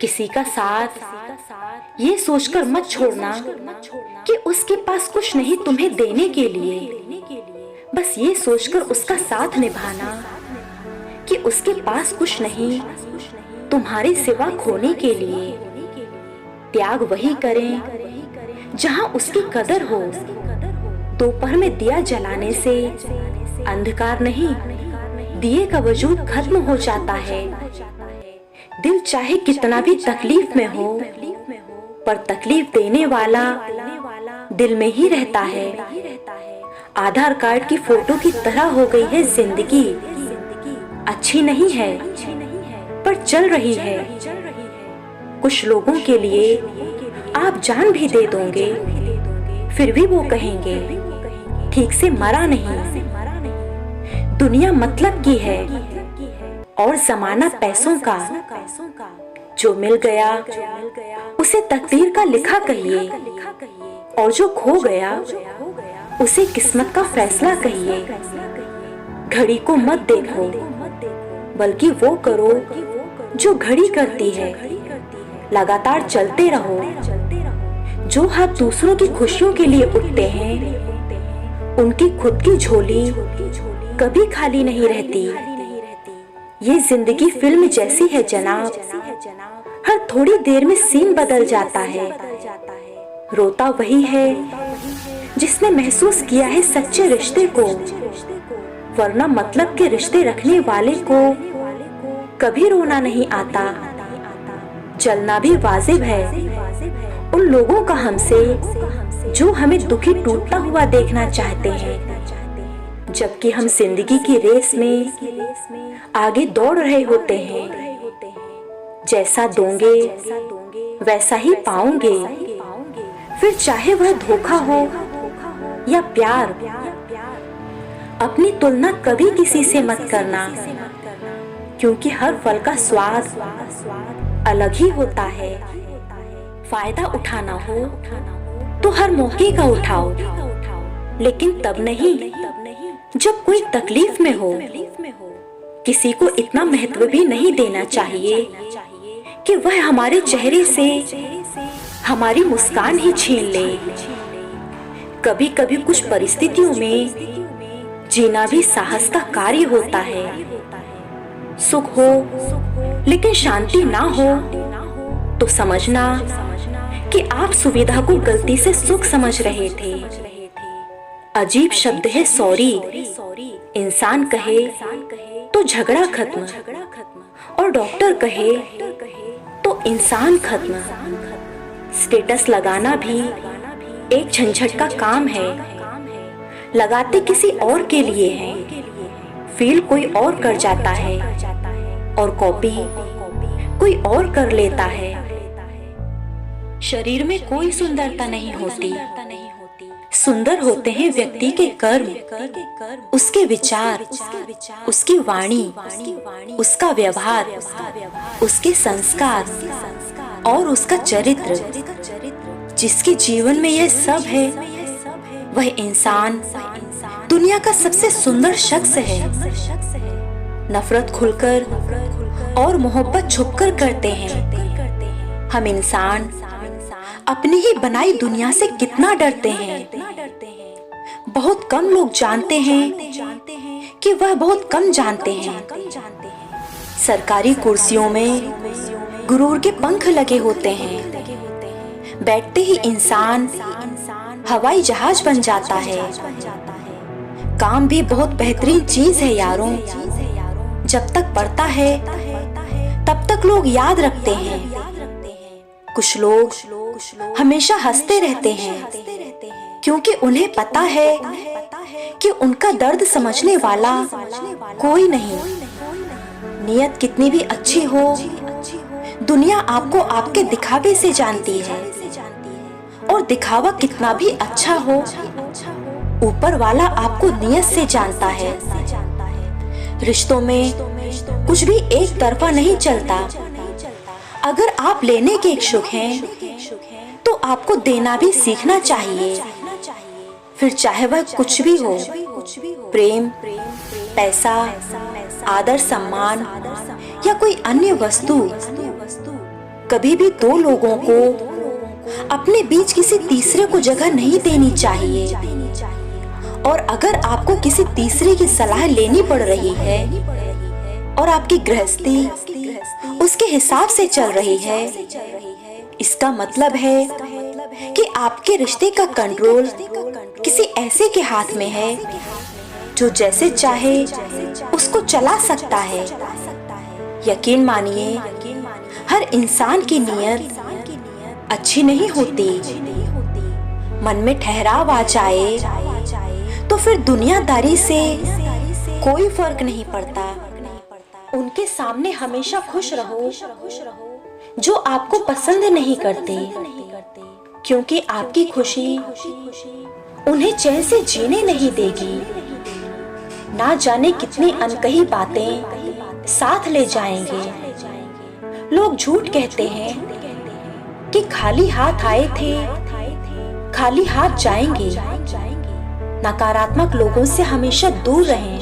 किसी का साथ ये सोचकर मत छोड़ना कि उसके पास कुछ नहीं तुम्हें देने के लिए। बस ये सोचकर उसका साथ निभाना कि उसके पास कुछ नहीं तुम्हारे सिवा खोने के लिए। त्याग वही करें जहां उसकी कदर हो। दोपहर में दिया जलाने से अंधकार नहीं, दिए का वजूद खत्म हो जाता है। दिल चाहे कितना भी तकलीफ में हो, पर तकलीफ देने वाला दिल में ही रहता है। आधार कार्ड की फोटो की तरह हो गई है जिंदगी। अच्छी नहीं है पर चल रही है। कुछ लोगों के लिए आप जान भी दे दोगे, फिर भी वो कहेंगे ठीक से मरा नहीं। दुनिया मतलब की है और जमाना पैसों का। जो मिल गया उसे तकदीर का लिखा कहिए, और जो खो गया उसे किस्मत का फैसला कहिए। घड़ी को मत देखो, बल्कि वो करो जो घड़ी करती है। लगातार चलते रहो। जो हाथ दूसरों की खुशियों के लिए उठते हैं, उनकी खुद की झोली कभी खाली नहीं रहती। ये जिंदगी फिल्म जैसी है जनाब, हर थोड़ी देर में सीन बदल जाता है। रोता वही है जिसने महसूस किया है सच्चे रिश्ते को, वरना मतलब के रिश्ते रखने वाले को कभी रोना नहीं आता। जलना भी वाजिब है उन लोगों का हमसे जो हमें दुखी टूटता हुआ देखना चाहते हैं, जबकि हम जिंदगी की रेस में आगे दौड़ रहे होते हैं। जैसा दोगे वैसा ही पाओगे, फिर चाहे वह धोखा हो या प्यार। अपनी तुलना कभी किसी से मत करना, क्योंकि हर फल का स्वाद अलग ही होता है। फायदा उठाना हो तो हर मौके का उठाओ, लेकिन तब नहीं जब कोई तकलीफ में हो। किसी को इतना महत्व भी नहीं देना चाहिए कि वह हमारे चेहरे से हमारी मुस्कान ही छीन ले। कभी कभी कुछ परिस्थितियों में जीना भी साहस का कार्य होता है। सुख हो लेकिन शांति ना हो तो समझना कि आप सुविधा को गलती से सुख समझ रहे थे। अजीब शब्द है सॉरी। इंसान कहे तो झगड़ा खत्म, और डॉक्टर कहे तो इंसान खत्म। स्टेटस लगाना भी एक झंझट का काम है। लगाते किसी और के लिए है, फील कोई और कर जाता है, और कॉपी कोई और कर लेता है। शरीर में कोई सुंदरता नहीं होती, सुंदर होते हैं व्यक्ति के कर्म, उसके विचार, उसकी वाणी, उसका व्यवहार, उसके संस्कार और उसका चरित्र। जिसके जीवन में यह सब है, वह इंसान दुनिया का सबसे सुंदर शख्स है। नफरत खुलकर और मोहब्बत छुपकर करते हैं। हम इंसान अपनी ही बनाई दुनिया से कितना डरते हैं। बहुत कम लोग जानते हैं कि वह बहुत कम जानते हैं। सरकारी कुर्सियों में गुरूर के पंख लगे होते हैं। बैठते ही इंसान हवाई जहाज बन जाता है। काम भी बहुत बेहतरीन चीज है यारों। जब तक पढ़ता है तब तक लोग याद रखते हैं। कुछ लोग हमेशा हंसते रहते हैं, क्योंकि उन्हें पता है कि उनका दर्द समझने वाला कोई नहीं। नियत कितनी भी अच्छी हो, दुनिया आपको आपके दिखावे से जानती है, और दिखावा कितना भी अच्छा हो, ऊपर वाला आपको नियत से जानता है। रिश्तों में कुछ भी एक तरफा नहीं चलता। अगर आप लेने के इच्छुक हैं तो आपको देना भी सीखना चाहिए, फिर चाहे वह कुछ भी हो। प्रेम, पैसा, आदर सम्मान या कोई अन्य वस्तु, कभी भी दो लोगों को अपने बीच किसी तीसरे को जगह नहीं देनी चाहिए। और अगर आपको किसी तीसरे की सलाह लेनी पड़ रही है और आपकी गृहस्थी उसके हिसाब से चल रही है, इसका मतलब है कि आपके रिश्ते का कंट्रोल किसी ऐसे के हाथ में है जो जैसे चाहे उसको चला सकता है। यकीन मानिए, हर इंसान की नीयत अच्छी नहीं होती। मन में ठहराव आ जाए तो फिर दुनियादारी से कोई फर्क नहीं पड़ता। उनके सामने हमेशा खुश रहो जो आपको पसंद नहीं करते, क्योंकि आपकी खुशी उन्हें चैन से जीने नहीं देगी। ना जाने कितनी अनकही बातें साथ ले जाएंगे। लोग झूठ कहते हैं कि खाली हाथ आए थे, खाली हाथ जाएंगे। नकारात्मक लोगों से हमेशा दूर रहें।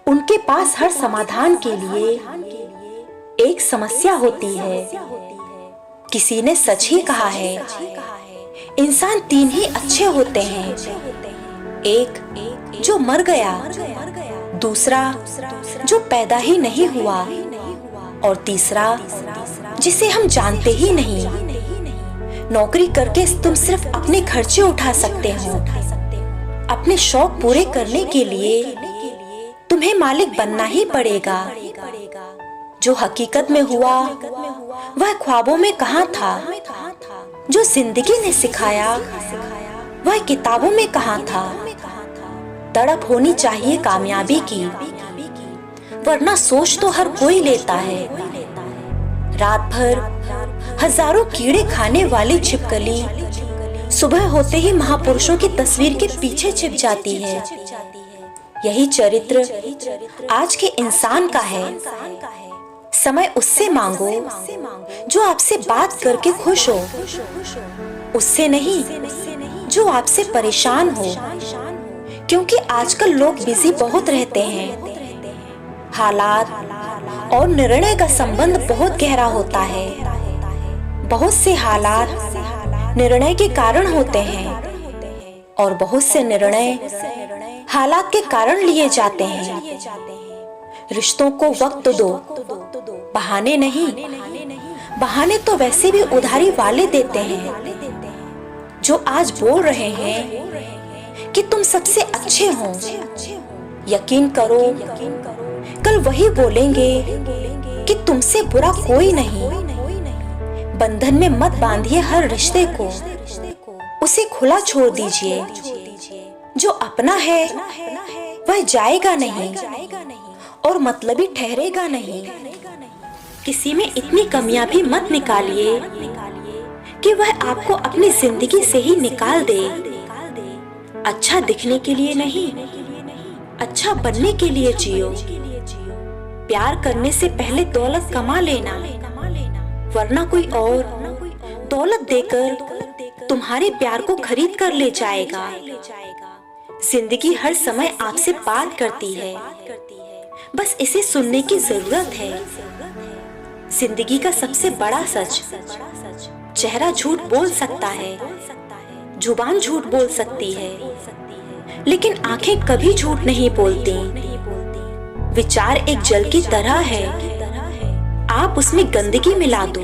उनके पास हर समाधान के लिए एक समस्या होती है। किसी ने सच ही कहा है, इंसान तीन ही अच्छे होते हैं। एक जो मर गया, दूसरा जो पैदा ही नहीं हुआ, और तीसरा जिसे हम जानते ही नहीं। नौकरी करके तुम सिर्फ अपने खर्चे उठा सकते हो। अपने शौक पूरे करने के लिए तुम्हें मालिक बनना ही पड़ेगा। जो हकीकत में हुआ वह ख्वाबों में कहाँ था? जो जिंदगी ने सिखाया वह किताबों में कहाँ था? तड़प होनी चाहिए कामयाबी की, वरना सोच तो हर कोई लेता है। रात भर हजारों कीड़े खाने वाली छिपकली सुबह होते ही महापुरुषों की तस्वीर के पीछे छिप जाती है। यही चरित्र आज के इंसान का है। समय उससे मांगो जो आपसे बात करके खुश हो, उससे नहीं जो आपसे परेशान हो। क्योंकि आजकल लोग बिजी बहुत रहते हैं। हालात और निर्णय का संबंध बहुत गहरा होता है। बहुत से हालात निर्णय के कारण होते हैं और बहुत से निर्णय हालात के कारण लिए जाते हैं। रिश्तों को वक्त दो, बहाने नहीं। बहाने तो वैसे भी उधारी वाले देते हैं। जो आज बोल रहे हैं कि तुम सबसे अच्छे हो, यकीन करो कल वही बोलेंगे कि तुमसे बुरा कोई नहीं। बंधन में मत बांधिए हर रिश्ते को, उसे खुला छोड़ दीजिए। जो अपना है वह जाएगा नहीं और मतलबी ठहरेगा नहीं। किसी में इतनी कमियां भी मत निकालिए कि वह आपको अपनी जिंदगी से ही निकाल दे। अच्छा दिखने के लिए नहीं, अच्छा बनने के लिए जियो। प्यार करने से पहले दौलत कमा लेना, वरना कोई और दौलत देकर तुम्हारे प्यार को खरीद कर ले जाएगा। जिंदगी हर समय आपसे बात करती है, बस इसे सुनने की जरूरत है। जिंदगी का सबसे बड़ा सच, चेहरा झूठ बोल सकता है, जुबान झूठ बोल सकती है, लेकिन आंखें कभी झूठ नहीं बोलती। विचार एक जल की तरह है, आप उसमें गंदगी मिला दो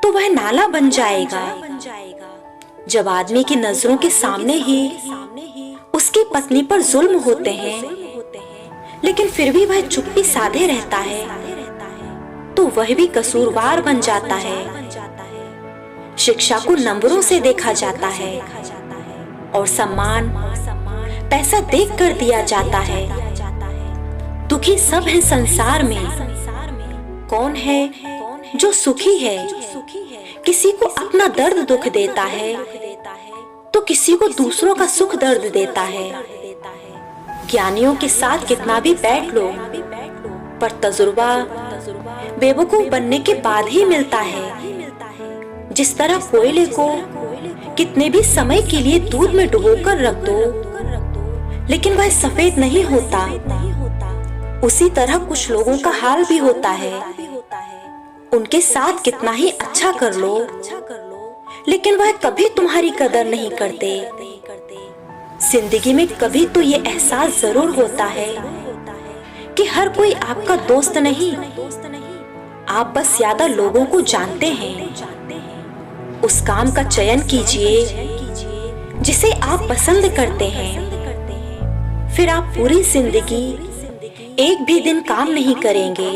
तो वह नाला बन जाएगा। जब आदमी की नजरों के सामने ही उसकी पत्नी पर जुल्म होते हैं, लेकिन फिर भी वह चुप्पी साधे रहता है, तो वह भी कसूरवार बन जाता है। शिक्षा को नंबरों से देखा जाता है और सम्मान पैसा देख कर दिया जाता है। दुखी सब है संसार में, कौन है जो सुखी है? किसी को अपना दर्द दुख देता है तो किसी को दूसरों का सुख दर्द देता है। ज्ञानियों के साथ कितना भी बैठ लो, पर तजुर्बा बेवकूफ बनने के बाद ही मिलता है। जिस तरह कोयले को कितने भी समय के लिए दूध में डुबोकर रख दो, लेकिन वह सफेद नहीं होता, उसी तरह कुछ लोगों का हाल भी होता है। उनके साथ कितना ही अच्छा कर लो, लेकिन वह कभी तुम्हारी कदर नहीं करते। जिंदगी में कभी तो ये एहसास जरूर होता है कि हर कोई आपका दोस्त नहीं, आप बस ज्यादा लोगों को जानते हैं। उस काम का चयन कीजिए जिसे आप पसंद करते हैं, फिर आप पूरी जिंदगी एक भी दिन काम नहीं करेंगे।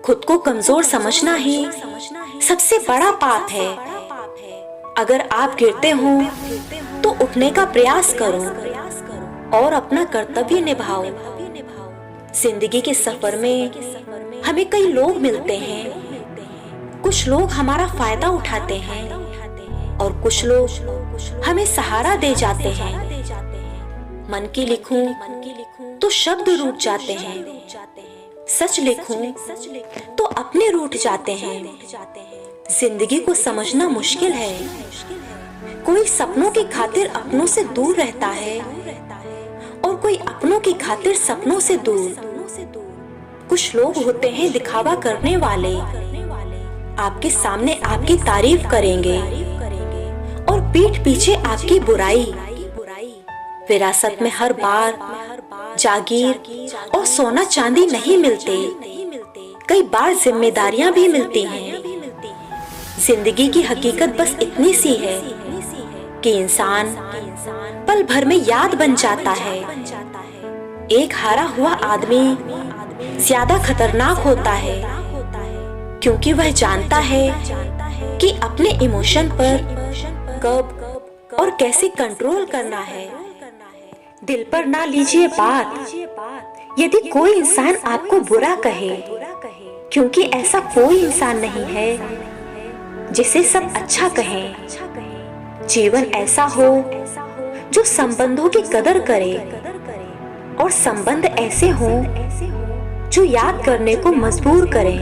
खुद को कमजोर समझना ही सबसे बड़ा पाप है। अगर आप गिरते हो तो उठने का प्रयास करो और अपना कर्तव्य निभाओ। जिंदगी के सफर में हमें कई लोग मिलते हैं। कुछ लोग हमारा फायदा उठाते हैं और कुछ लोग हमें सहारा दे जाते हैं। मन की लिखूं तो शब्द रूठ जाते हैं, सच लिखूं तो अपने रूठ जाते हैं। जिंदगी को समझना मुश्किल है। कोई सपनों की खातिर अपनों से दूर रहता है और कोई अपनों की खातिर सपनों से दूर। कुछ लोग होते हैं दिखावा करने वाले, आपके सामने आपकी तारीफ करेंगे और पीठ पीछे आपकी बुराई। विरासत में हर बार जागीर और सोना चांदी नहीं मिलते, कई बार जिम्मेदारियां भी मिलती हैं। जिंदगी की हकीकत बस इतनी सी है कि इंसान पल भर में याद बन जाता है। एक हारा हुआ आदमी ज्यादा खतरनाक होता है, क्योंकि वह जानता है कि अपने इमोशन पर कब और कैसे कंट्रोल करना है। दिल पर ना लीजिए बात यदि कोई इंसान आपको बुरा कहे, क्योंकि ऐसा कोई इंसान नहीं है जिसे सब अच्छा कहें। जीवन ऐसा हो जो संबंधों की कदर करे और संबंध ऐसे हो जो याद करने को मजबूर करें।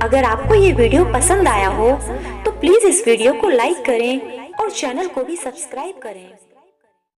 अगर आपको ये वीडियो पसंद आया हो तो प्लीज इस वीडियो को लाइक करें और चैनल को भी सब्सक्राइब करें।